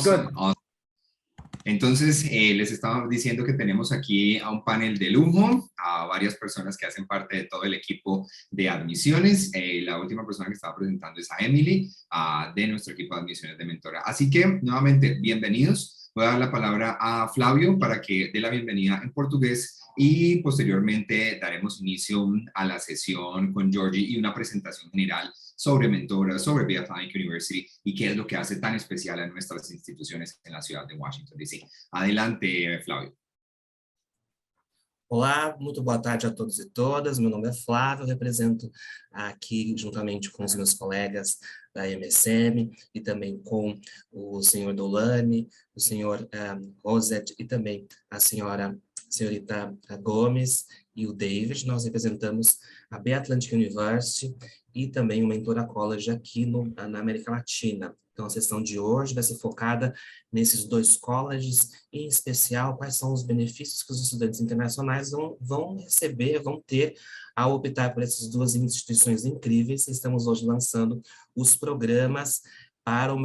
Good. Awesome, awesome. Entonces, les estaba diciendo que tenemos aquí a un panel de lujo, a varias personas que hacen parte de todo el equipo de admisiones. La última persona que estaba presentando es a Emily, de nuestro equipo de admisiones de Mentora. Así que, nuevamente, bienvenidos. Voy a dar la palabra a Flavio para que dé la bienvenida en portugués y posteriormente daremos inicio a la sesión con Georgie y una presentación general sobre Mentora, sobre Biathanic University y qué es lo que hace tan especial a nuestras instituciones en la ciudad de Washington, D.C. Adelante, Flávio. Olá, muito boa tarde a todos e todas. Meu nome é Flávio, represento aqui, juntamente com os meus colegas da MSM e também com o senhor Dolane, o senhor Rosette e também a senhorita Gomes e o David. Nós representamos a Atlantic University e também o Mentora College aqui na América Latina. Então, a sessão de hoje vai ser focada nesses dois colleges, em especial, quais são os benefícios que os estudantes internacionais vão receber, vão ter ao optar por essas duas instituições incríveis. Estamos hoje lançando os programas para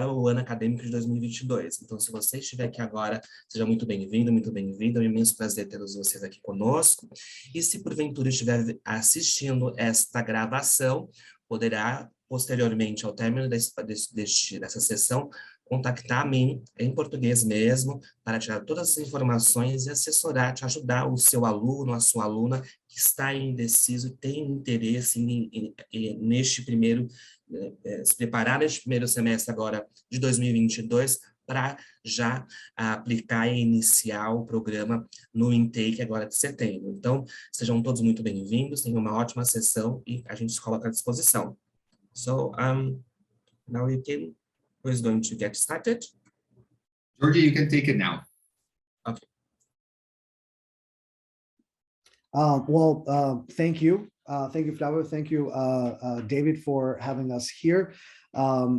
o ano acadêmico de 2022. Então, se você estiver aqui agora, seja muito bem-vindo, é um imenso prazer ter vocês aqui conosco. E se porventura estiver assistindo esta gravação, poderá, posteriormente, ao término dessa sessão, contactar a mim, em português mesmo, para tirar todas as informações e assessorar, te ajudar o seu aluno, a sua aluna, que está indeciso e tem interesse neste primeiro se preparar neste primeiro semestre agora de 2022 para já aplicar e iniciar o programa no intake agora de setembro. Então, sejam todos muito bem-vindos, tenham uma ótima sessão e a gente se coloca à disposição. So, now who is going to get started? Georgie, you can take it now. Okay. Thank you. Thank you, Flavio. Thank you, David, for having us here.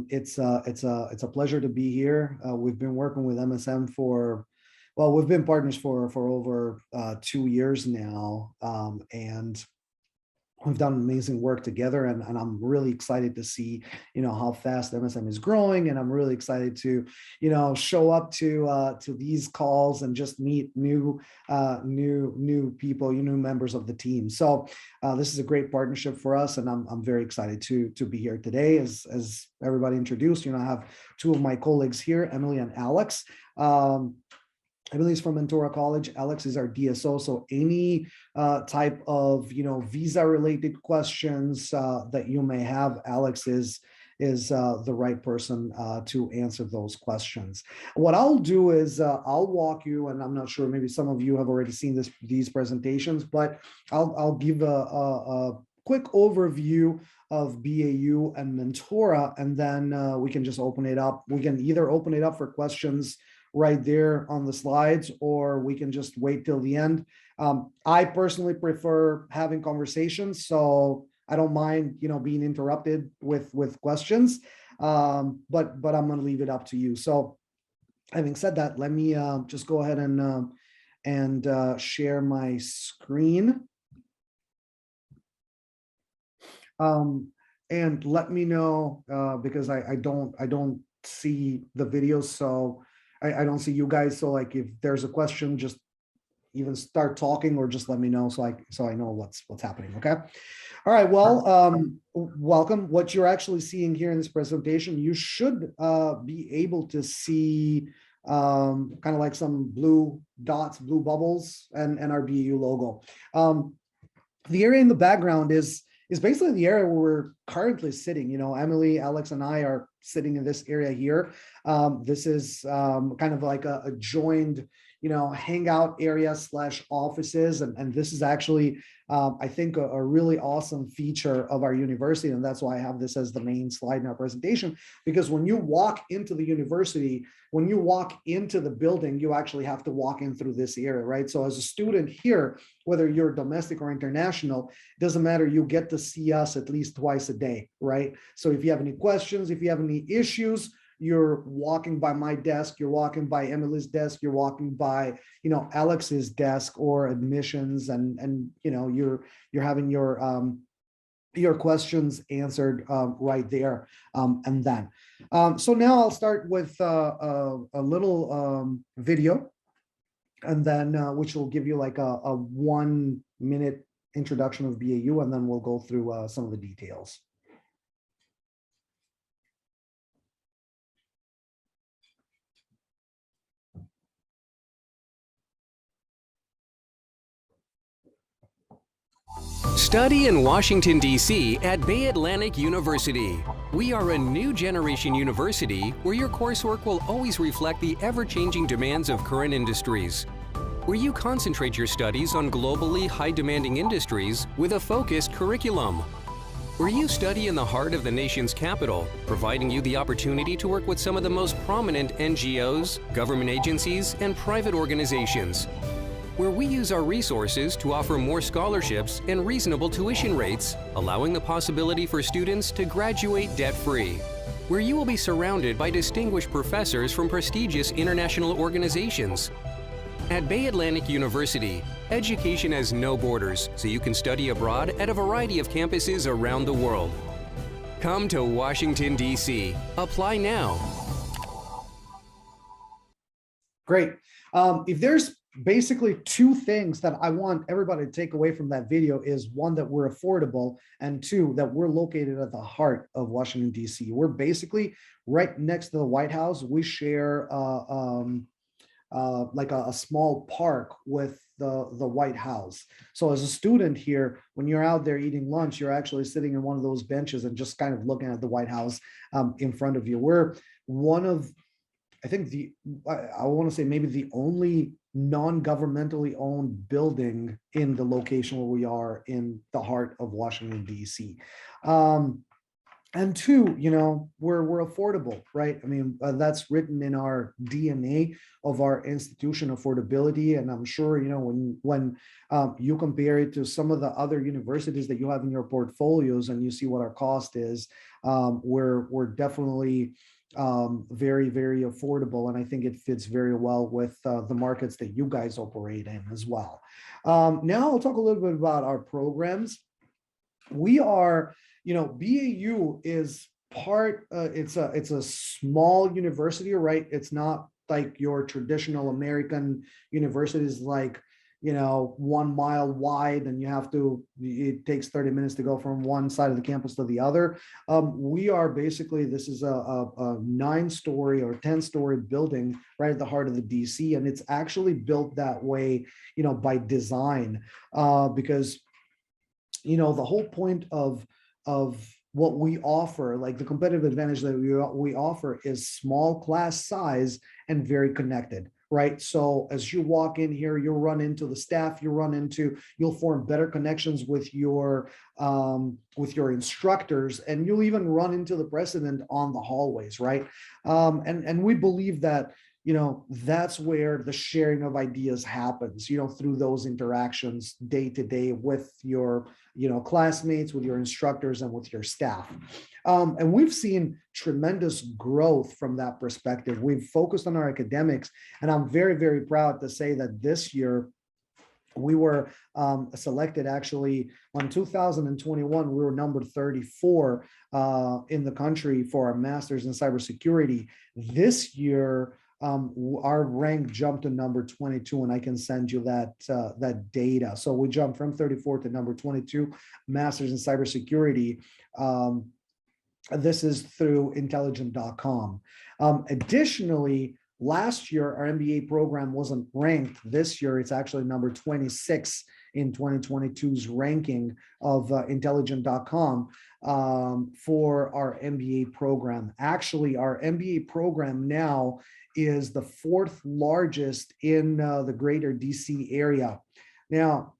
It's a pleasure to be here. We've been working with MSM we've been partners for over 2 years now, and we've done amazing work together, and I'm really excited to see, how fast MSM is growing, and I'm really excited to, show up to these calls and just meet new people, new members of the team. So this is a great partnership for us, and I'm very excited to be here today. As everybody introduced, I have two of my colleagues here, Emily and Alex. Emily's from Mentora College. Alex is our DSO. So any type of visa related questions that you may have, Alex is the right person to answer those questions. What I'll do is I'll walk you, and I'm not sure, maybe some of you have already seen these presentations, but I'll give a quick overview of BAU and Mentora, and then we can just open it up. We can either open it up for questions right there on the slides, or we can just wait till the end. I personally prefer having conversations, so I don't mind, being interrupted with questions, but I'm going to leave it up to you. So having said that, let me just go ahead and share my screen. And let me know, because I don't see the videos, so I don't see you guys. So like, if there's a question, just even start talking, or just let me know so I know what's happening. Okay. All right. Well, welcome. What you're actually seeing here in this presentation, you should be able to see kind of like some blue dots, blue bubbles, and our BAU logo. The area in the background is basically the area where we're currently sitting. Emily, Alex, and I are sitting in this area here. This is kind of like a joined, hangout area / offices. And this is actually, I think, a really awesome feature of our university. And that's why I have this as the main slide in our presentation, because when you walk into the university, when you walk into the building, you actually have to walk in through this area, right? So as a student here, whether you're domestic or international, it doesn't matter, you get to see us at least twice a day, right? So if you have any questions, if you have any issues, you're walking by my desk, you're walking by Emily's desk, you're walking by, Alex's desk or admissions, and you're having your your questions answered right there and then. So now I'll start with a little video, and then which will give you like a 1 minute introduction of BAU, and then we'll go through some of the details. Study in Washington, D.C. at Bay Atlantic University. We are a new generation university where your coursework will always reflect the ever-changing demands of current industries. Where you concentrate your studies on globally high-demanding industries with a focused curriculum. Where you study in the heart of the nation's capital, providing you the opportunity to work with some of the most prominent NGOs, government agencies, and private organizations. Where we use our resources to offer more scholarships and reasonable tuition rates, allowing the possibility for students to graduate debt-free. Where you will be surrounded by distinguished professors from prestigious international organizations. At Bay Atlantic University, education has no borders, so you can study abroad at a variety of campuses around the world. Come to Washington, D.C. Apply now. Great. If there's basically two things that I want everybody to take away from that video is, one, that we're affordable, and two, that we're located at the heart of Washington, D.C. We're basically right next to the White House. We share like a small park with the White House. So as a student here, when you're out there eating lunch, you're actually sitting in one of those benches and just kind of looking at the White House in front of you. We're one of, I think I want to say maybe the only non-governmentally owned building in the location where we are in the heart of Washington, D.C. And two, you know, we're affordable, right? I mean, that's written in our DNA of our institution, affordability. And I'm sure, you know, when you compare it to some of the other universities that you have in your portfolios and you see what our cost is, we're definitely very, very affordable. And I think it fits very well with the markets that you guys operate in as well. Now I'll talk a little bit about our programs. We are, you know, BAU is part, it's a small university, right? It's not like your traditional American universities, like, you know, 1 mile wide, and you have to, it takes 30 minutes to go from one side of the campus to the other. We are basically, this is a 9-story or 10-story building right at the heart of the DC, and it's actually built that way, you know, by design, because, you know, the whole point of what we offer, like the competitive advantage that we offer, is small class size and very connected, right? So as you walk in here, you'll run into the staff, you'll form better connections with your instructors, and you'll even run into the president on the hallways, right? And we believe that, you know, that's where the sharing of ideas happens, you know, through those interactions day to day with your, you know, classmates, with your instructors, and with your staff. And we've seen tremendous growth from that perspective. We've focused on our academics, and I'm very, very proud to say that this year we were selected, actually, on 2021, we were number 34 in the country for our master's in cybersecurity. This year, our rank jumped to number 22, and I can send you that data. So we jumped from 34 to number 22, masters in cybersecurity. This is through intelligent.com. Additionally, last year, our MBA program wasn't ranked. This year, it's actually number 26 in 2022's ranking of intelligent.com for our MBA program. Actually, our MBA program now is the 4th largest in the greater DC area. Now,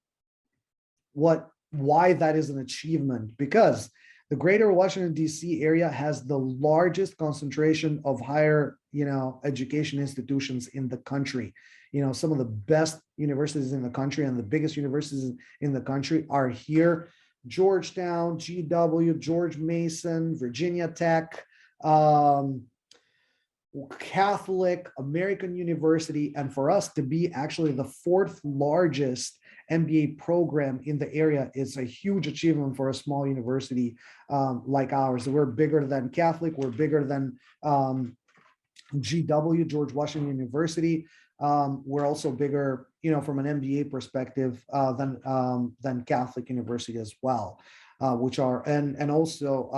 why that is an achievement? Because the greater Washington, DC area has the largest concentration of higher, you know, education institutions in the country. You know, some of the best universities in the country and the biggest universities in the country are here: Georgetown, GW, George Mason, Virginia Tech, Catholic, American University. And for us to be actually the 4th largest MBA program in the area is a huge achievement for a small university like ours. We're bigger than Catholic, we're bigger than GW, George Washington University. We're also bigger, from an MBA perspective than Catholic University as well, which are and also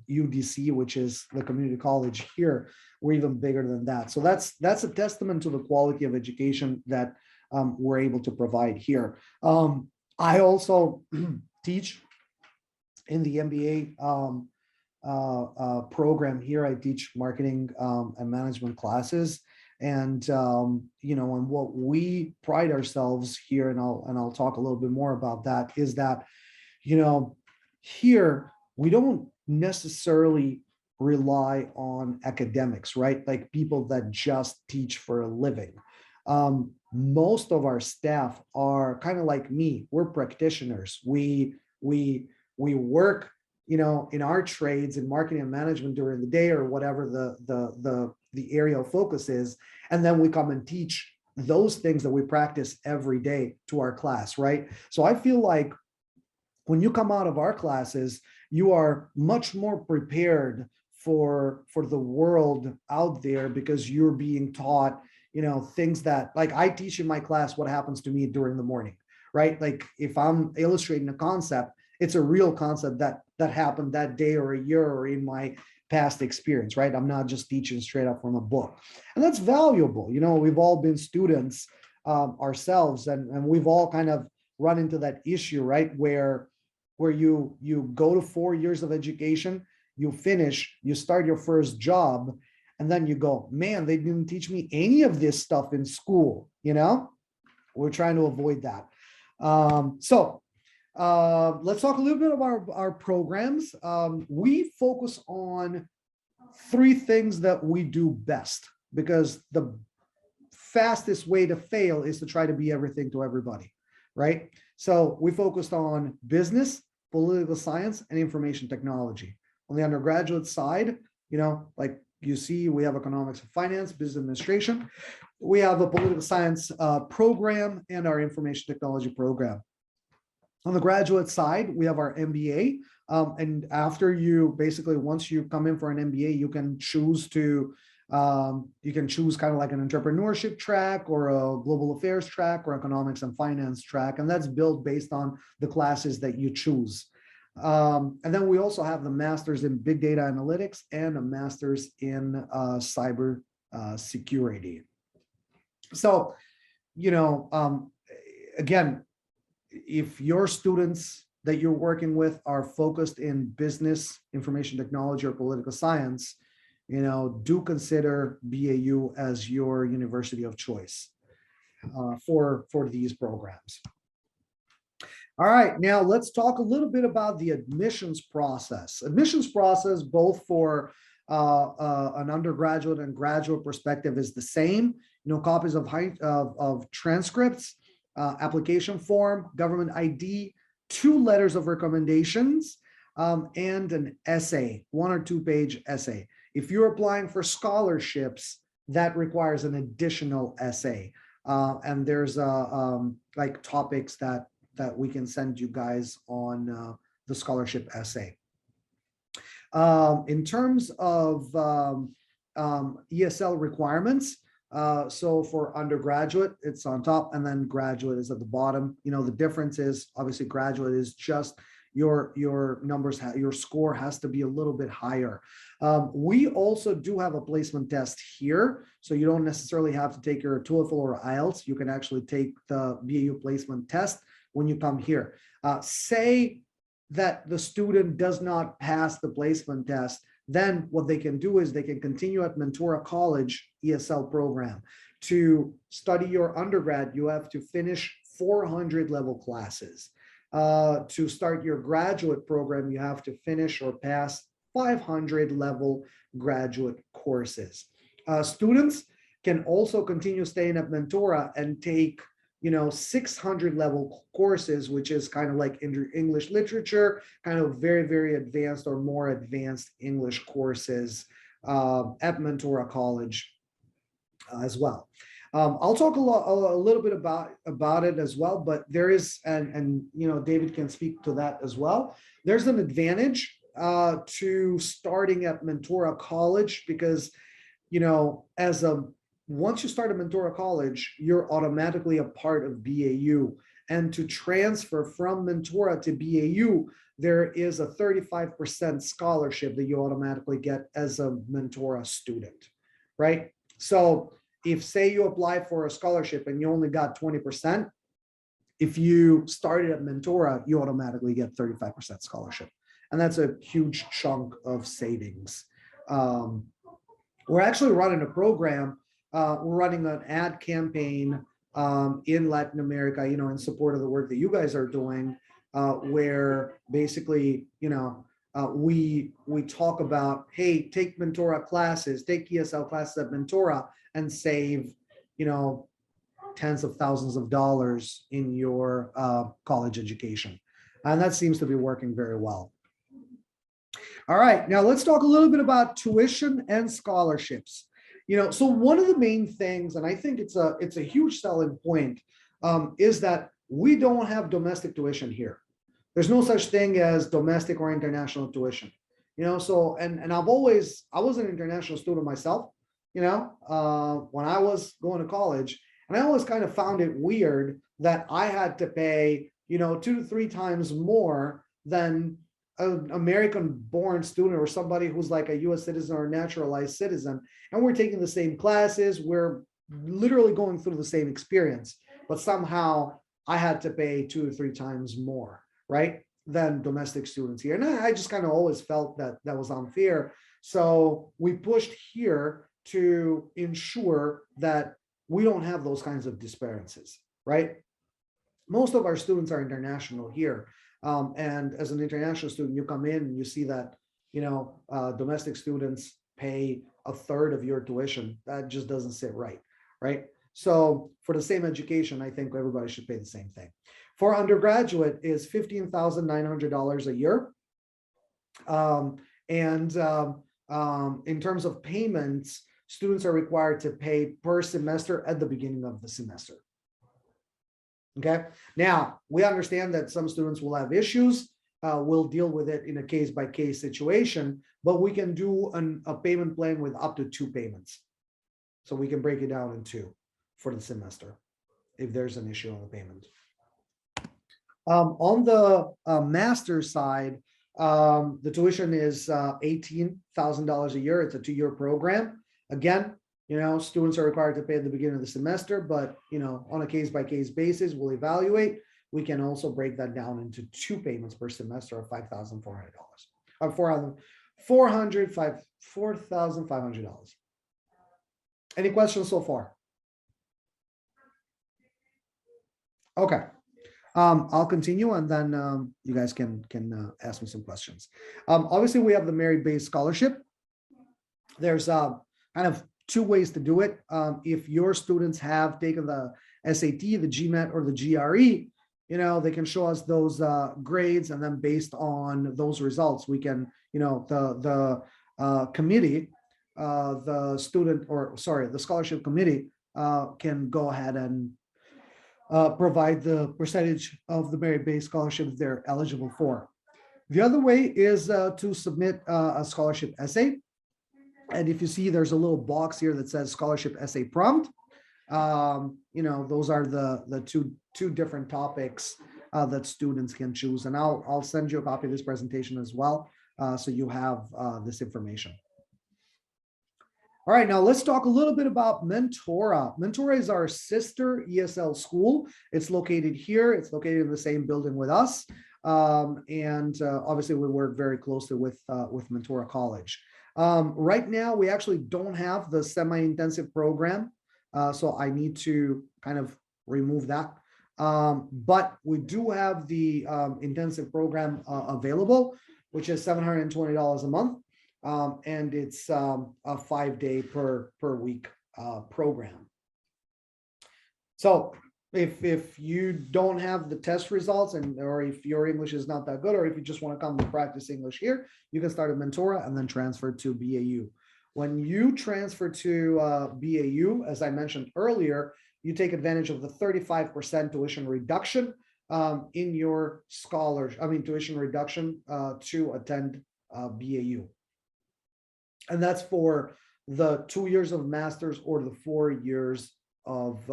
UDC, which is the community college here. We're even bigger than that. So that's a testament to the quality of education that we're able to provide here. I also teach in the MBA program here. I teach marketing and management classes, and and what we pride ourselves here, and I'll talk a little bit more about that, is that here we don't necessarily rely on academics, right? Like people that just teach for a living. Most of our staff are kind of like me. We're practitioners. We work, in our trades in marketing and management during the day, or whatever the area of focus is, and then we come and teach those things that we practice every day to our class, right? So I feel like when you come out of our classes, you are much more prepared for the world out there, because you're being taught, things that, like, I teach in my class what happens to me during the morning, right? Like if I'm illustrating a concept, it's a real concept that happened that day or a year or in my past experience, right? I'm not just teaching straight up from a book. And that's valuable. We've all been students ourselves, and we've all kind of run into that issue, right? Where you go to 4 years of education, you finish, you start your first job, and then you go, man, they didn't teach me any of this stuff in school. We're trying to avoid that. So let's talk a little bit about our programs. We focus on 3 things that we do best, because the fastest way to fail is to try to be everything to everybody, right? So we focused on business, political science, and information technology. On the undergraduate side, like you see, we have economics and finance, business administration. We have a political science program and our information technology program. On the graduate side, we have our MBA. And after once you come in for an MBA, you can choose kind of like an entrepreneurship track, or a global affairs track, or economics and finance track. And that's built based on the classes that you choose. And then we also have the master's in big data analytics and a master's in cyber security. So, again, if your students that you're working with are focused in business, information technology, or political science, do consider BAU as your university of choice for these programs. All right, now let's talk a little bit about the admissions process. Admissions process, both for an undergraduate and graduate perspective, is the same. Copies of transcripts, application form, government ID, 2 letters of recommendations, and an essay, 1 or 2 page essay. If you're applying for scholarships, that requires an additional essay. And there's like topics that we can send you guys on the scholarship essay. In terms of ESL requirements, so for undergraduate, it's on top, and then graduate is at the bottom. The difference is, obviously, graduate is just your numbers, your score has to be a little bit higher. We also do have a placement test here, so you don't necessarily have to take your TOEFL or IELTS. You can actually take the BAU placement test when you come here. Say that the student does not pass the placement test, then what they can do is they can continue at Mentora College ESL program. To study your undergrad, you have to finish 400 level classes. To start your graduate program, you have to finish or pass 500 level graduate courses. Students can also continue staying at Mentora and take 600 level courses, which is kind of like English literature, kind of very, very advanced or more advanced English courses at Mentora College as well. I'll talk a little bit about it as well, but there is, and you know, David can speak to that as well. There's an advantage to starting at Mentora College because, you know, once you start at Mentora College, you're automatically a part of BAU. And to transfer from Mentora to BAU, there is a 35% scholarship that you automatically get as a Mentora student, right? So if, say, you apply for a scholarship and you only got 20%, if you started at Mentora, you automatically get 35% scholarship. And that's a huge chunk of savings. We're actually running a program. We're running an ad campaign in Latin America, you know, in support of the work that you guys are doing, where basically, you know, we talk about, hey, take Mentora classes, take ESL classes at Mentora and save, you know, tens of thousands of dollars in your college education. And that seems to be working very well. All right, now let's talk a little bit about tuition and scholarships. You know, so one of the main things, and I think it's a huge selling point, is that we don't have domestic tuition here. There's no such thing as domestic or international tuition. You know, so and I was an international student myself, you know, when I was going to college, and I always kind of found it weird that I had to pay, you know, 2 to 3 times more than an American-born student or somebody who's like a US citizen or a naturalized citizen, and we're taking the same classes, we're literally going through the same experience, but somehow I had to pay 2 or 3 times more, right, than domestic students here. And I just kind of always felt that that was unfair. So we pushed here to ensure that we don't have those kinds of disparities, right? Most of our students are international here. And as an international student, you come in and you see that, you know, domestic students pay a third of your tuition. That just doesn't sit right, right? So for the same education, I think everybody should pay the same thing. For undergraduate is $15,900 a year. In terms of payments, students are required to pay per semester at the beginning of the semester. Okay, now we understand that some students will have issues. We'll deal with it in a case-by-case situation, but we can do a payment plan with up to 2 payments. So we can break it down in 2 for the semester if there's an issue on the payment. On the master's side, the tuition is $18,000 a year. It's a 2-year program. Again, you know, students are required to pay at the beginning of the semester, but, you know, on a case-by-case basis, we'll evaluate. We can also break that down into 2 payments per semester of $5,400, or $4,500. Any questions so far? Okay. I'll continue, and then you guys can ask me some questions. Obviously, we have the merit-based scholarship. There's kind of 2 ways to do it. If your students have taken the SAT, the GMAT, or the GRE, you know, they can show us those grades, and then based on those results, we can, you know, the committee, the scholarship committee can go ahead and provide the percentage of the merit-based scholarship they're eligible for. The other way is to submit a scholarship essay. And if you see, there's a little box here that says scholarship essay prompt. You know, those are the two different topics that students can choose. And I'll send you a copy of this presentation as well, so you have this information. All right, now let's talk a little bit about Mentora. Mentora is our sister ESL school. It's located here. It's located in the same building with us. Obviously, we work very closely with Mentora College. Right now, we actually don't have the semi-intensive program, so I need to kind of remove that. But we do have the intensive program available, which is $720 a month. And it's a 5-day per week program. So if you don't have the test results, or if your English is not that good, or if you just want to come to practice English here, you can start at Mentora and then transfer to BAU. when you transfer to BAU, as I mentioned earlier, you take advantage of the 35% tuition reduction in your tuition reduction to attend BAU. And that's for the 2 years of master's or the 4 years of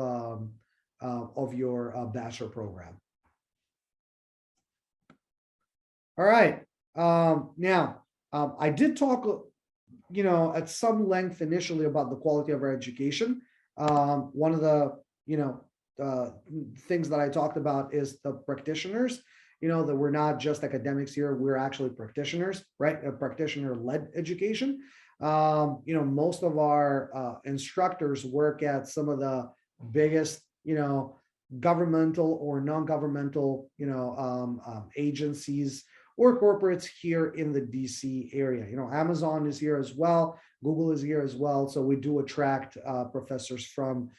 your bachelor program. All right. Now, I did talk, at some length initially about the quality of our education. One of the, things that I talked about is the practitioners, that we're not just academics here, we're actually practitioners, right? A practitioner-led education. Most of our instructors work at some of the biggest, governmental or non-governmental, agencies or corporates here in the DC area. Amazon is here as well. Google is here as well. So we do attract professors from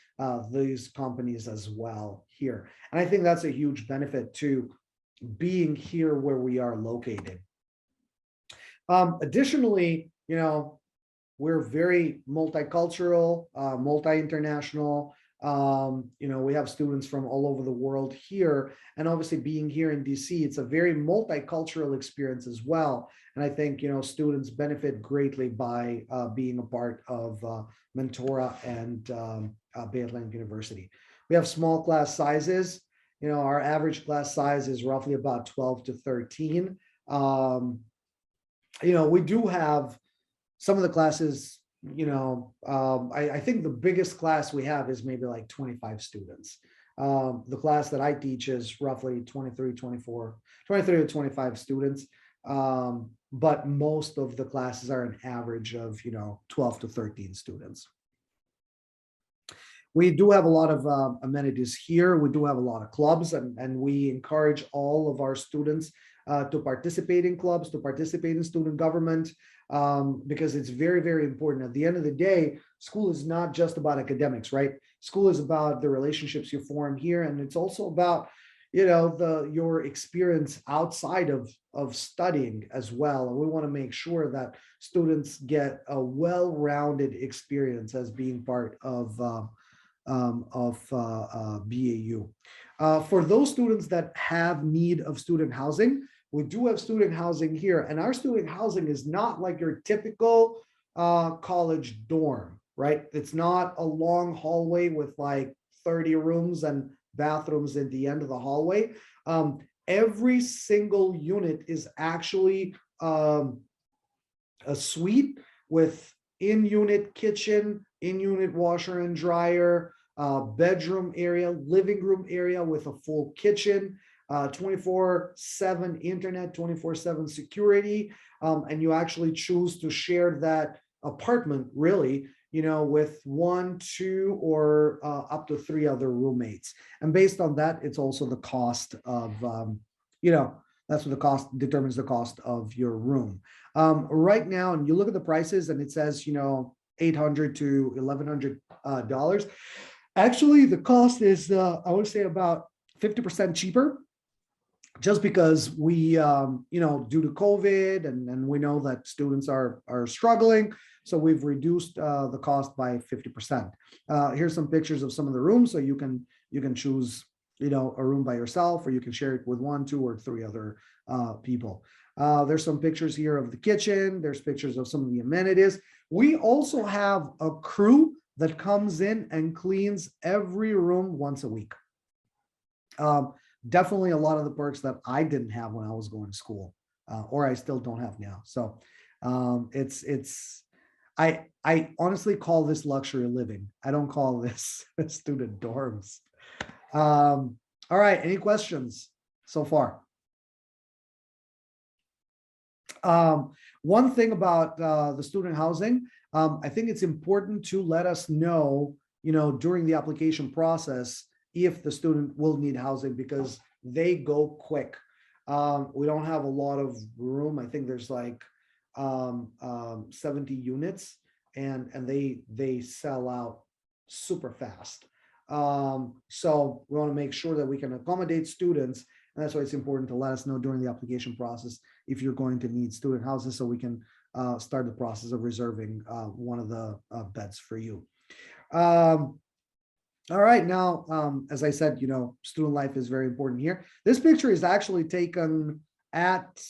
these companies as well here. And I think that's a huge benefit to being here where we are located. Additionally, we're very multicultural, multi-international. We have students from all over the world here, and obviously being here in DC, it's a very multicultural experience as well. And I think, students benefit greatly by being a part of Mentora and Bay Atlantic University. We have small class sizes. Our average class size is roughly about 12 to 13. We do have some of the classes, I think the biggest class we have is maybe like 25 students. The class that I teach is roughly 23 to 25 students. But most of the classes are an average of, 12 to 13 students. We do have a lot of amenities here. We do have a lot of clubs, and we encourage all of our students to participate in clubs, to participate in student government, because it's very, very important. At the end of the day, school is not just about academics, right? School is about the relationships you form here, and it's also about, your experience outside of studying as well. And we want to make sure that students get a well-rounded experience as being part of BAU. For those students that have need of student housing, we do have student housing here, and our student housing is not like your typical college dorm, right? It's not a long hallway with like 30 rooms and bathrooms at the end of the hallway. Every single unit is actually a suite with in-unit kitchen, in-unit washer and dryer, bedroom area, living room area with a full kitchen, 24/7 internet, 24/7 security, and you actually choose to share that apartment really, with 1, 2, or up to 3 other roommates. And based on that, it's also the cost of, that's what the cost determines the cost of your room. Right now, and you look at the prices and it says, $800 to $1,100. Actually, the cost is, I would say about 50% cheaper, just because we, due to COVID, and we know that students are struggling. So we've reduced the cost by 50%. Here's some pictures of some of the rooms. So you can choose, a room by yourself, or you can share it with 1, 2, or 3 other people. There's some pictures here of the kitchen. There's pictures of some of the amenities. We also have a crew that comes in and cleans every room once a week. Definitely a lot of the perks that I didn't have when I was going to school, or I still don't have now. So I honestly call this luxury living. I don't call this student dorms. All right, any questions so far? One thing about the student housing, I think it's important to let us know, during the application process, if the student will need housing, because they go quick. We don't have a lot of room. I think there's like 70 units, and they sell out super fast. So we want to make sure that we can accommodate students, And that's why it's important to let us know during the application process if you're going to need student houses, so we can start the process of reserving one of the beds for you. All right, now, as I said, student life is very important here. This picture is actually taken at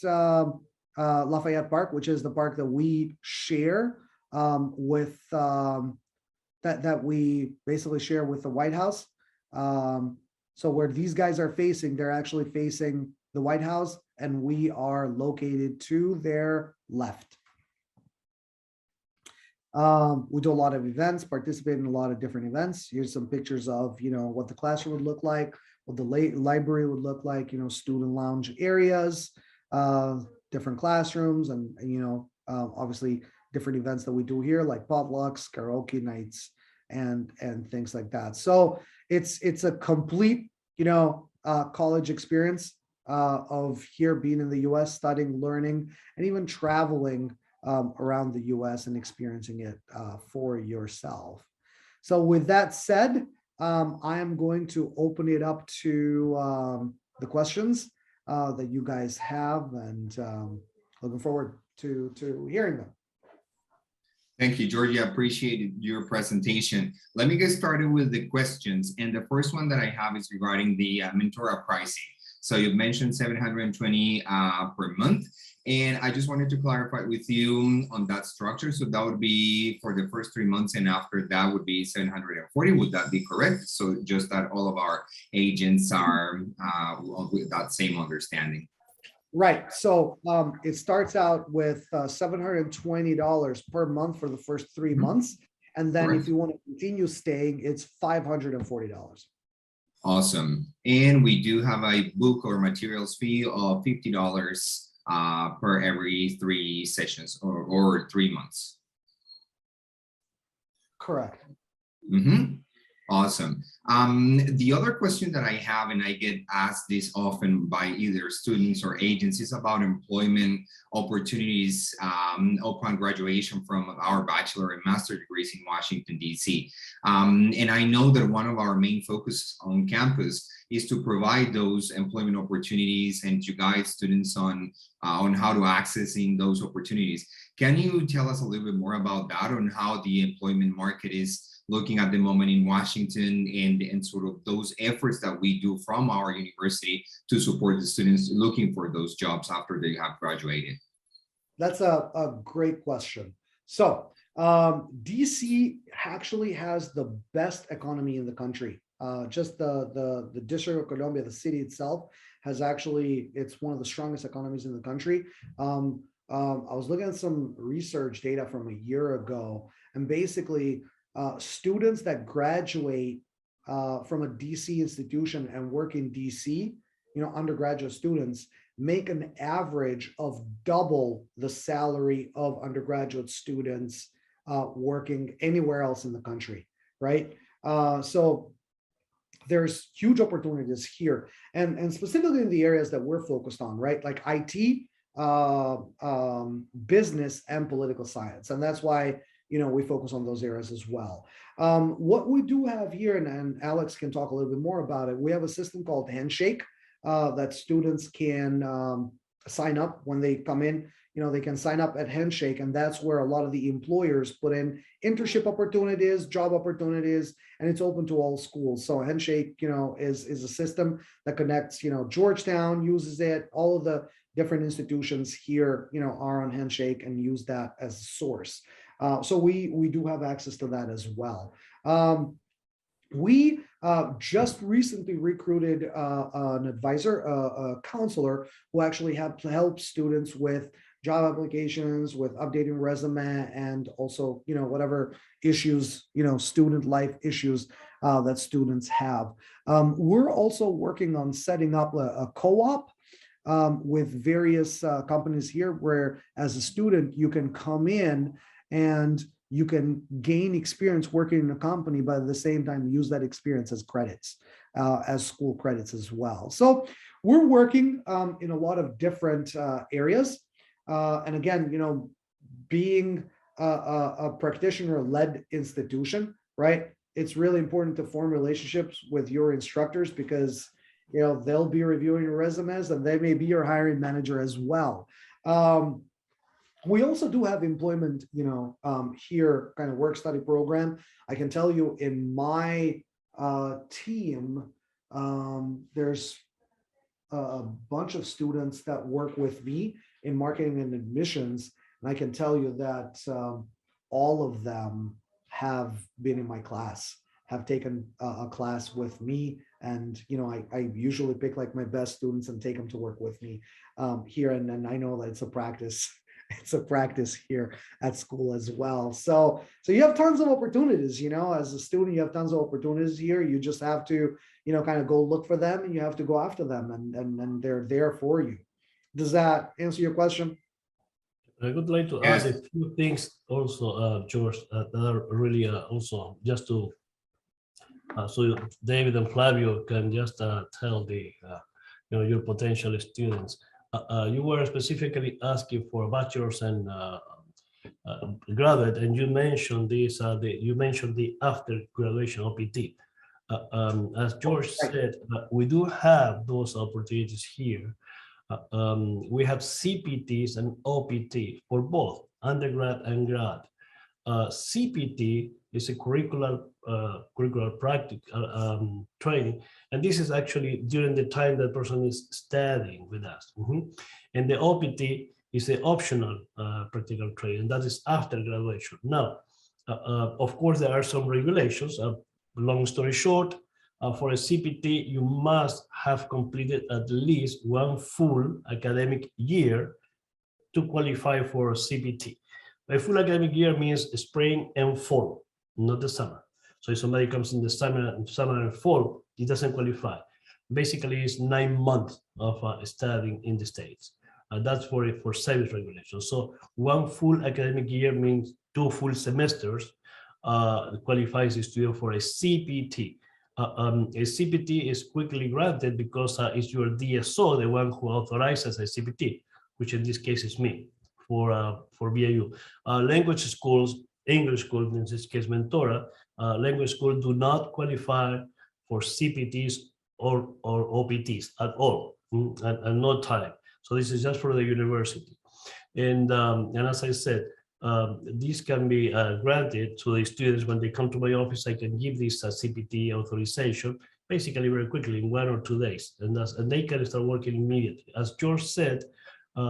Lafayette Park, which is the park that we share with that we basically share with the White House. So where these guys are facing, they're actually facing the White House, and we are located to their left. We do a lot of events, participate in a lot of different events. Here's some pictures of, what the classroom would look like, what the library would look like, student lounge areas, different classrooms, and, obviously different events that we do here, like potlucks, karaoke nights, and things like that. So it's a complete, college experience of here being in the US, studying, learning, and even traveling around the US and experiencing it for yourself. So with that said, I am going to open it up to the questions that you guys have, and looking forward to hearing them. Thank you, Georgie. I appreciate your presentation. Let me get started with the questions. And the first one that I have is regarding the Mentora pricing. So you mentioned $720 per month. And I just wanted to clarify with you on that structure. So that would be for the first 3 months, and after that would be $740. Would that be correct? So just that all of our agents are with that same understanding. Right. So it starts out with $720 per month for the first 3 months. And then Correct. if you want to continue staying, it's $540. Awesome. And we do have a book or materials fee of $50 per every 3 sessions or 3 months. Correct. Mm-hmm. Awesome. The other question that I have, and I get asked this often by either students or agencies, about employment opportunities upon graduation from our bachelor and master degrees in Washington, D.C. And I know that one of our main focus on campus is to provide those employment opportunities and to guide students on how to accessing those opportunities. Can you tell us a little bit more about that, on how the employment market is looking at the moment in Washington, and sort of those efforts that we do from our university to support the students looking for those jobs after they have graduated? That's a great question. So DC actually has the best economy in the country. Just the District of Columbia, the city itself, has actually, it's one of the strongest economies in the country. I was looking at some research data from a year ago, and basically students that graduate from a DC institution and work in DC, undergraduate students, make an average of double the salary of undergraduate students working anywhere else in the country, right? So there's huge opportunities here, and specifically in the areas that we're focused on, right? Like IT, business, and political science. And that's why, we focus on those areas as well. What we do have here, and Alex can talk a little bit more about it, we have a system called Handshake that students can sign up when they come in. They can sign up at Handshake, and that's where a lot of the employers put in internship opportunities, job opportunities, and it's open to all schools. So Handshake, is a system that connects, Georgetown uses it, all of the different institutions here, are on Handshake and use that as a source. So we do have access to that as well. We just recently recruited an advisor, a counselor, who actually help students with job applications, with updating resume, and also, whatever issues, student life issues that students have. We're also working on setting up a co-op with various companies here, where as a student, you can come in and you can gain experience working in a company, but at the same time use that experience as credits, as school credits as well. So we're working in a lot of different areas. And again, being a practitioner-led institution, right? It's really important to form relationships with your instructors, because they'll be reviewing your resumes, and they may be your hiring manager as well. We also do have employment, here kind of work study program. I can tell you in my team, there's a bunch of students that work with me in marketing and admissions. And I can tell you that all of them have been in my class, have taken a class with me. And, I usually pick like my best students and take them to work with me here. And I know that it's a practice. It's a practice here at school as well. So you have tons of opportunities, as a student, you have tons of opportunities here. You just have to, kind of go look for them, and you have to go after them, and they're there for you. Does that answer your question? I would like to add a few things also, George, that are really also just to, so David and Flavio can just tell the, your potential students. You were specifically asking for bachelor's and graduate, and you mentioned this. You mentioned the after graduation OPT. As George said, we do have those opportunities here. We have CPTs and OPT for both undergrad and grad. CPT is a curricular practical training, and this is actually during the time that person is studying with us. And the OPT is an optional practical training, that is after graduation. Now, of course, there are some regulations. Long story short, for a CPT, you must have completed at least one full academic year to qualify for CPT. A full academic year means spring and fall, not the summer. So if somebody comes in the summer and fall, it doesn't qualify. Basically, it's 9 months of studying in the States. That's for service regulation. So one full academic year means 2 full semesters qualifies a student for a CPT. A CPT is quickly granted because it's your DSO, the one who authorizes a CPT, which in this case is me for BAU. Language schools, English schools, in this case Mentora, language schools do not qualify for CPTs or OPTs at all, and no time. So this is just for the university. And as I said, these can be granted to the students when they come to my office. I can give this CPT authorization basically very quickly in 1 or 2 days, and they can start working immediately. As George said,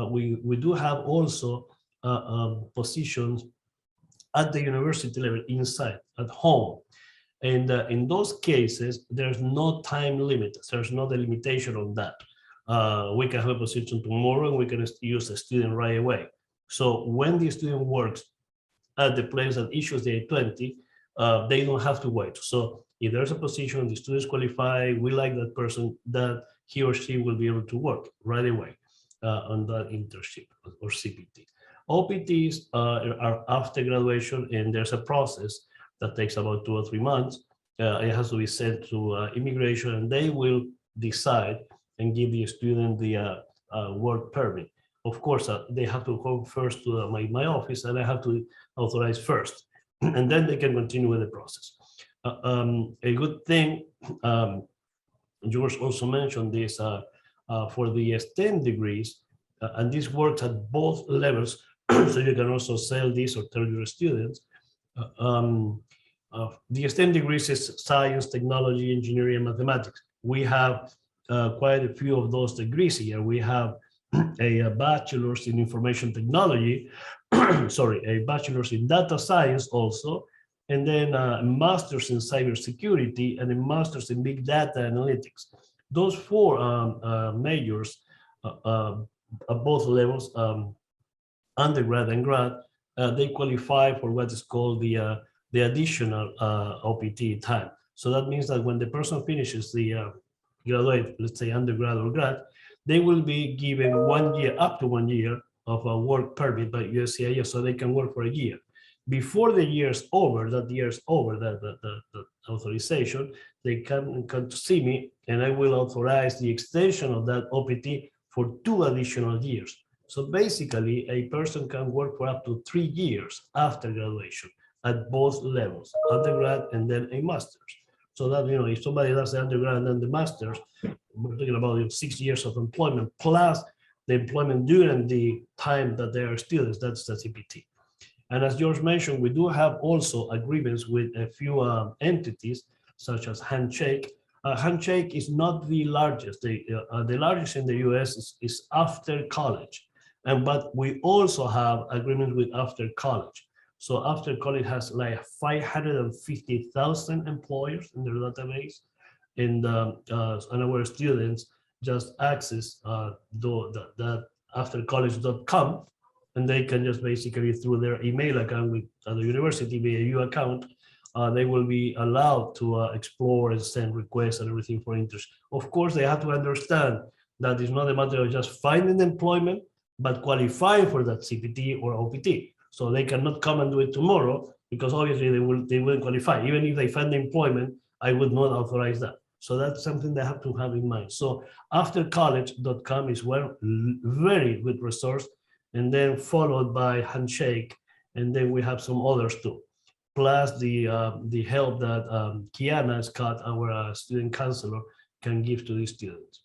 we do have also positions at the university level inside, at home. And in those cases, there's no time limit. There's not a limitation on that. We can have a position tomorrow and we can use a student right away. So when the student works at the place that issues the I-20, they don't have to wait. So if there's a position, the students qualify, we like that person, that he or she will be able to work right away on that internship or CPT. OPTs are after graduation, and there's a process that takes about 2 or 3 months. It has to be sent to immigration, and they will decide and give the student the work permit. Of course, they have to come first to my office, and I have to authorize first, and then they can continue with the process. A good thing, George also mentioned this, for the S10 degrees, and this works at both levels, so you can also sell this or tell your students. The S10 degrees is science, technology, engineering, and mathematics. We have quite a few of those degrees here. We have a bachelor's in information technology, sorry, a bachelor's in data science also, and then a master's in cybersecurity and a master's in big data analytics. Those 4 majors at both levels, undergrad and grad, they qualify for what is called the additional OPT time. So that means that when the person finishes the graduate, let's say undergrad or grad, they will be given 1 year, up to 1 year of a work permit by USCIS, so they can work for a year. Before the year is over, the authorization, they come to see me, and I will authorize the extension of that OPT for 2 additional years. So basically, a person can work for up to 3 years after graduation at both levels, undergrad and then a master's. So that, if somebody does the undergrad and then the master's, we're talking about 6 years of employment plus the employment during the time that they are students. That's the CPT. And as George mentioned, we do have also agreements with a few entities, such as Handshake. Handshake is not the largest. The largest in the US is after college. But we also have agreements with after college. So after college has like 550,000 employers in their database. And our students just access that aftercollege.com, and they can just basically through their email account with the university VAU account, they will be allowed to explore and send requests and everything for interest. Of course, they have to understand that it's not a matter of just finding employment, but qualifying for that CPT or OPT. So they cannot come and do it tomorrow because obviously they will qualify. Even if they find employment, I would not authorize that. So that's something they have to have in mind. So aftercollege.com is one very good resource, and then followed by Handshake, and then we have some others too. Plus the help that Kiana Scott, our student counselor, can give to these students.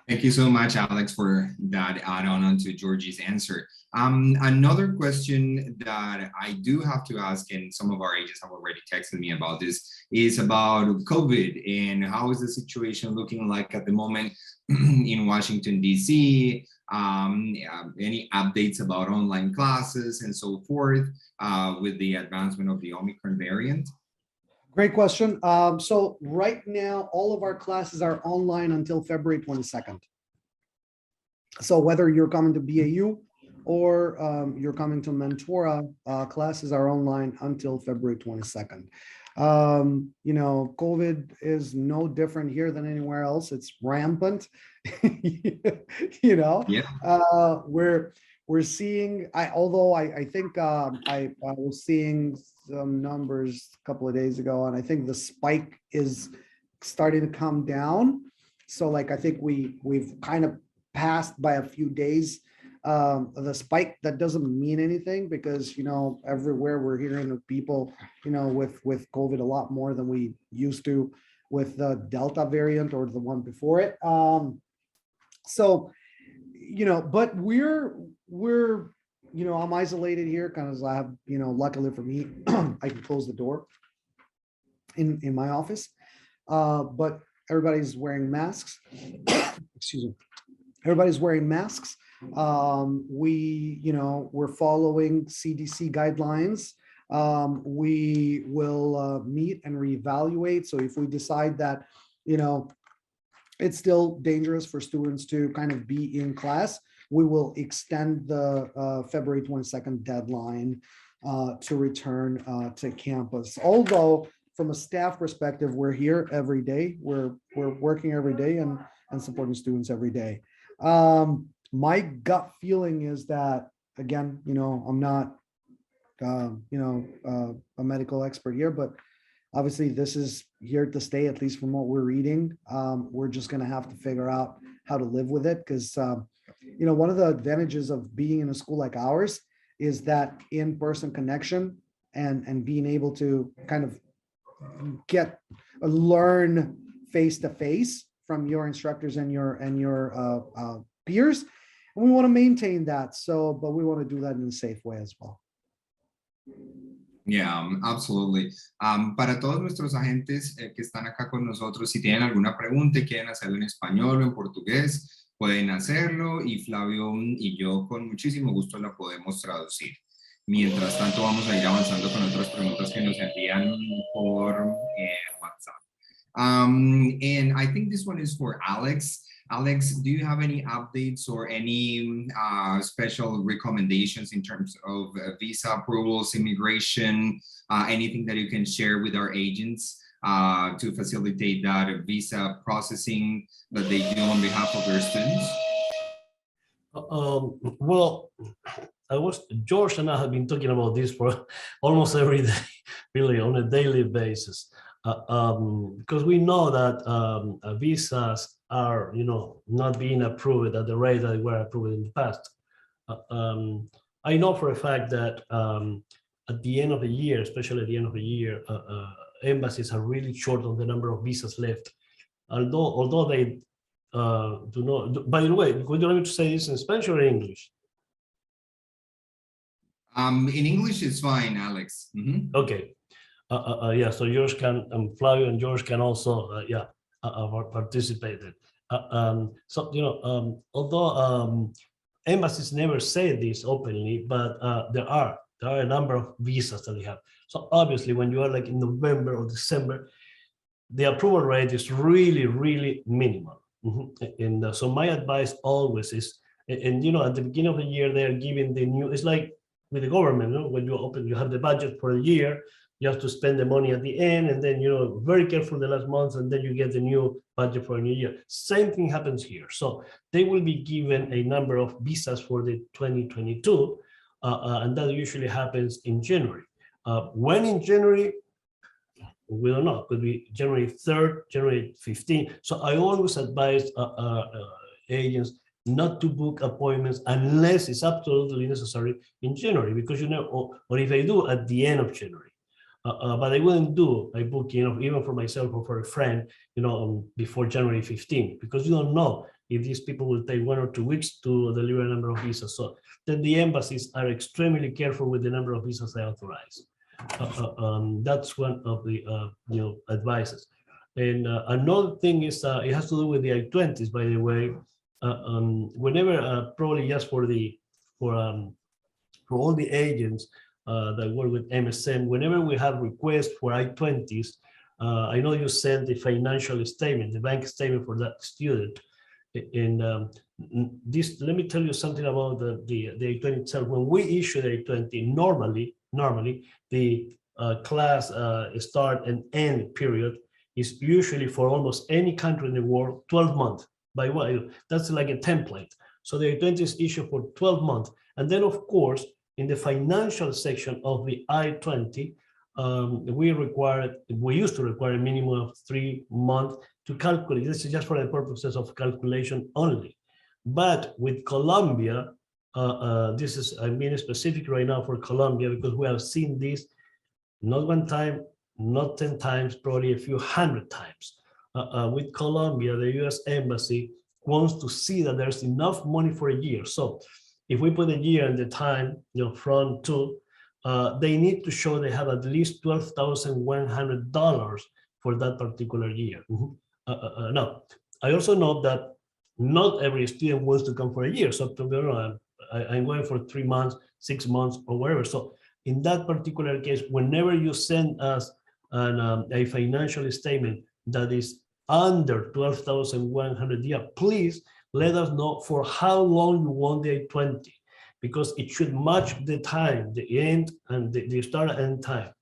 Thank you so much, Alex, for that add-on to Georgie's answer. Another question that I do have to ask, and some of our agents have already texted me about this, is about COVID and how is the situation looking like at the moment in Washington, D.C., any updates about online classes and so forth with the advancement of the Omicron variant? Great question. So right now, all of our classes are online until February 22nd. So whether you're coming to BAU or you're coming to Mentora, classes are online until February 22nd. You know, COVID is no different here than anywhere else. It's rampant. You know, yeah. We're seeing, although I think I was seeing some numbers a couple of days ago, and I think the spike is starting to come down. So like, I think we've kind of passed by a few days the spike. That doesn't mean anything because, you know, everywhere we're hearing of people, you know, with COVID a lot more than we used to with the Delta variant or the one before it. So, you know, but we're, you know, I'm isolated here because I have, you know, luckily for me, I can close the door in my office, but everybody's wearing masks. Excuse me. Everybody's wearing masks. You know, we're following CDC guidelines. We will meet and reevaluate. So if we decide that, you know, it's still dangerous for students to kind of be in class, we will extend the February 22nd deadline to return to campus. Although from a staff perspective, we're here every day. We're working every day and supporting students every day. My gut feeling is that, again, you know, I'm not, you know, a medical expert here, but obviously this is here to stay, at least from what we're reading. We're just going to have to figure out how to live with it because, you know, one of the advantages of being in a school like ours is that in-person connection and being able to kind of learn face-to-face from your instructors and your peers. And we want to maintain that. So, but we want to do that in a safe way as well. Yeah, absolutely. Para todos nuestros agentes que están acá con nosotros, si tienen alguna pregunta y quieren hacerlo en español o en portugués, pueden hacerlo y Flavio y yo con muchísimo gusto la podemos traducir. Mientras tanto, vamos a ir avanzando con otras preguntas que nos envían por WhatsApp. And I think this one is for Alex. Alex, do you have any updates or any special recommendations in terms of visa approvals, immigration, anything that you can share with our agents to facilitate that visa processing that they do on behalf of their students? Well, George and I have been talking about this for almost every day, really on a daily basis, because we know that visas are, you know, not being approved at the rate that they were approved in the past. I know for a fact that at the end of the year, especially at the end of the year, embassies are really short on the number of visas left. Although they do not. By the way, would you like me to say this in Spanish or in English? In English is fine, Alex. Okay. Yeah, so George can, Flavio and George can also, participate. So, you know, although embassies never say this openly, but there are a number of visas that they have. So obviously, when you are like in November or December, the approval rate is really, really minimal. And so my advice always is, and you know, at the beginning of the year, they're giving the new, it's like with the government, you know, when you have the budget for a year, you have to spend the money at the end, and then, you know, very careful the last month, and then you get the new budget for a new year. Same thing happens here. So they will be given a number of visas for the 2022, and that usually happens in January. When in January, we don't know, it could be January 3rd, January 15th. So I always advise agents not to book appointments unless it's absolutely necessary in January, because, you know, or if I do at the end of January. But I wouldn't do a booking of, even for myself or for a friend, you know, before January 15th, because you don't know if these people will take 1 or 2 weeks to deliver a number of visas. So then the embassies are extremely careful with the number of visas they authorize. That's one of the you know, advices. And another thing is it has to do with the I-20s, by the way. Whenever probably just for all the agents that work with MSM, whenever we have requests for I-20s, I know you sent the financial statement, the bank statement for that student. And this, let me tell you something about the I-20 itself. When we issue the I-20, normally the class start and end period is usually for almost any country in the world 12 months. By what? That's like a template. So the I-20 is issued for 12 months. And then, of course, in the financial section of the I-20, we used to require a minimum of 3 months to calculate. This is just for the purposes of calculation only. But with Colombia, this is, I'm being specific right now for Colombia, because we have seen this not one time, not 10 times, probably a few hundred times. With Colombia, the US Embassy wants to see that there's enough money for a year. So if we put a year and the time, you know, from to, they need to show they have at least $12,100 for that particular year. Now, I also know that not every student wants to come for a year. So to be honest, I'm going for 3 months, 6 months, or whatever. So in that particular case, whenever you send us a financial statement that is under 12,100, yeah, please let us know for how long you want the I-20, because it should match the time, the end and the start and end time.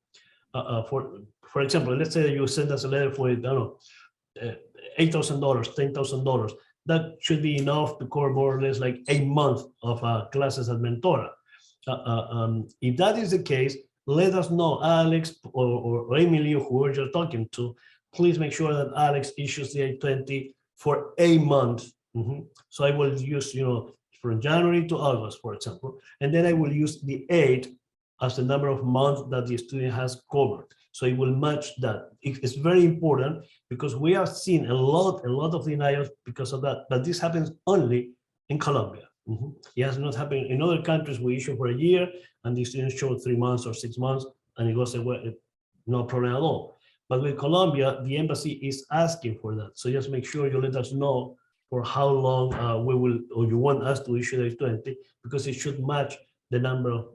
For example, let's say you send us a letter for, I don't know, $8,000, $10,000. That should be enough to cover more or less like a month of classes at Mentora. If that is the case, let us know, Alex or Emily, or whoever you're talking to. Please make sure that Alex issues the I-20 for a month. So I will use, you know, from January to August, for example, and then I will use the 8 as the number of months that the student has covered. So it will match that. It's very important, because we have seen a lot of denials because of that, but this happens only in Colombia. It has not happened in other countries. We issue for a year and the students show 3 months or 6 months and it goes away, no problem at all. But with Colombia, the embassy is asking for that. So just make sure you let us know for how long we will, or you want us to issue the I-20, because it should match the number of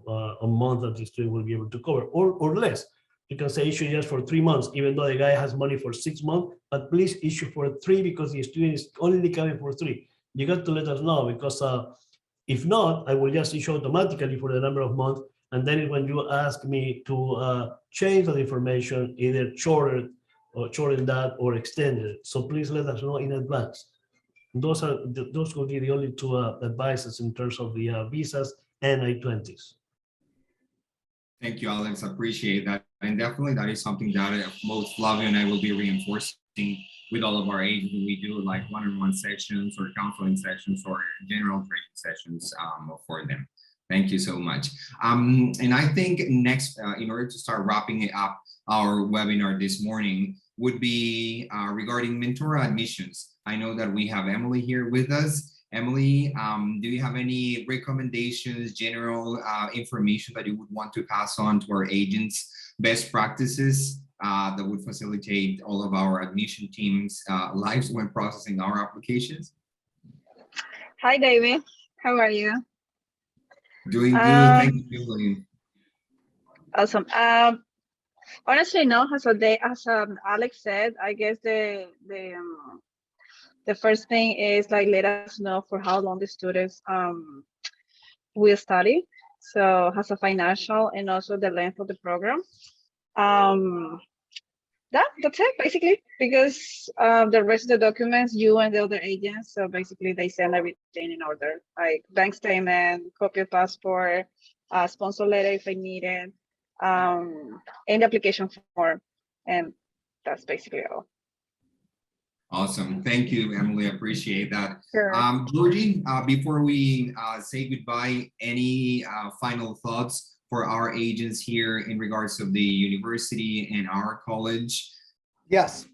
a month that the student will be able to cover, or less. You can say issue just for 3 months, even though the guy has money for 6 months, but please issue for 3 because the student is only coming for 3. You got to let us know, because if not, I will just issue automatically for the number of months. And then when you ask me to change that information, either shorten that or extend it. So please let us know in advance. Those will be the only 2 advices in terms of the visas and I-20s. Thank you, Alex. I appreciate that. And definitely that is something that both Flavio and I will be reinforcing with all of our agents when we do like one-on-one sections or counseling sections or general training sessions for them. Thank you so much. And I think next, in order to start wrapping it up, our webinar this morning would be regarding Mentora admissions. I know that we have Emily here with us. Emily, do you have any recommendations, general information that you would want to pass on to our agents, best practices that would facilitate all of our admission teams' lives when processing our applications? Hi, David. How are you? Doing good. Thank you, Emily. Awesome. Honestly, no. As Alex said, I guess the first thing is like let us know for how long the students will study. So has a financial and also the length of the program. That's it basically, because the rest of the documents you and the other agents, so basically they send everything in order, like bank statement, copy of passport, sponsor letter if I need it, and the application form, and that's basically all. Awesome. Thank you, Emily. I appreciate that. Sure. Georgie, before we say goodbye, any final thoughts for our agents here in regards of the university and our college? Yes.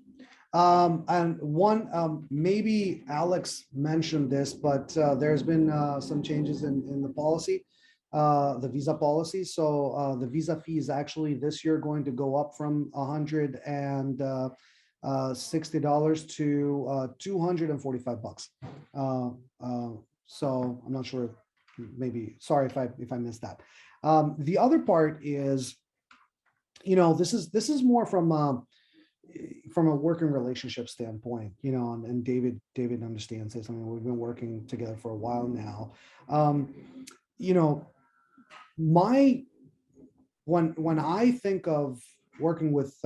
And one, maybe Alex mentioned this, but there's been some changes in the policy, the visa policy. So the visa fee is actually this year going to go up from $160 to $245. So I'm not sure, maybe, sorry if I missed that. The other part is, this is more from a working relationship standpoint, and David understands this. I mean, we've been working together for a while now. When I think of working with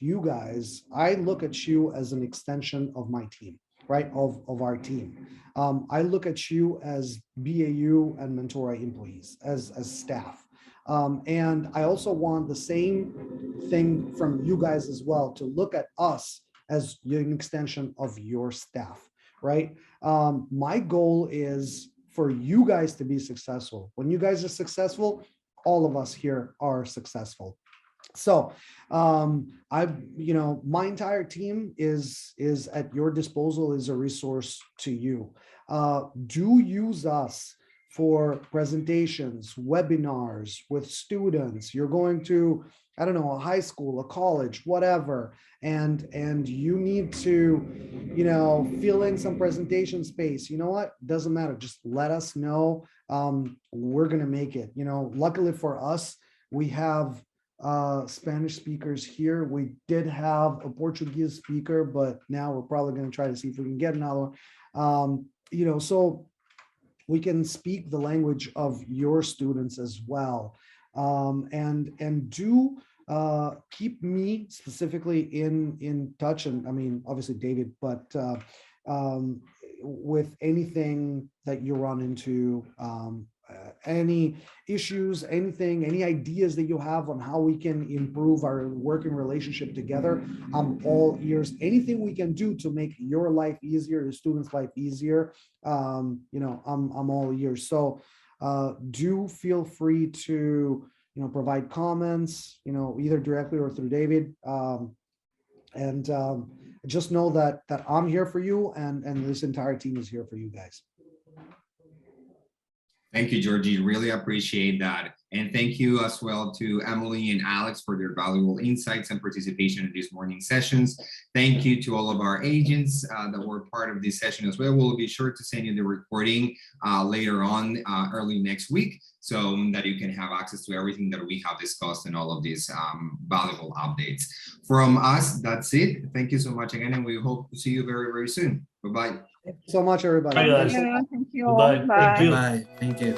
you guys, I look at you as an extension of my team, right? Of our team. I look at you as BAU and Mentora employees, as staff. And I also want the same thing from you guys as well, to look at us as an extension of your staff, right? My goal is for you guys to be successful. When you guys are successful, all of us here are successful. So my entire team is at your disposal, is a resource to you. Do use us for presentations, webinars with students. You're going to, I don't know, a high school, a college, whatever, and you need to, fill in some presentation space. You know what? Doesn't matter. Just let us know. We're gonna make it. Luckily for us, we have Spanish speakers here. We did have a Portuguese speaker, but now we're probably going to try to see if we can get another one. So we can speak the language of your students as well. And do keep me specifically in touch, and I mean, obviously David, but with anything that you run into, any issues, any ideas that you have on how we can improve our working relationship together, I'm all ears. Anything we can do to make your life easier, your students' life easier, I'm all ears. So do feel free to provide comments, either directly or through David, and just know that I'm here for you, and this entire team is here for you guys. Thank you, Georgie. Really appreciate that. And thank you as well to Emily and Alex for their valuable insights and participation in these morning sessions. Thank you to all of our agents that were part of this session as well. We'll be sure to send you the recording later on, early next week, so that you can have access to everything that we have discussed and all of these valuable updates. From us, that's it. Thank you so much again, and we hope to see you very, very soon. Bye-bye. Thank you so much, everybody. Bye, guys. Thank you. Bye. Bye. Thank you. Bye. Thank you.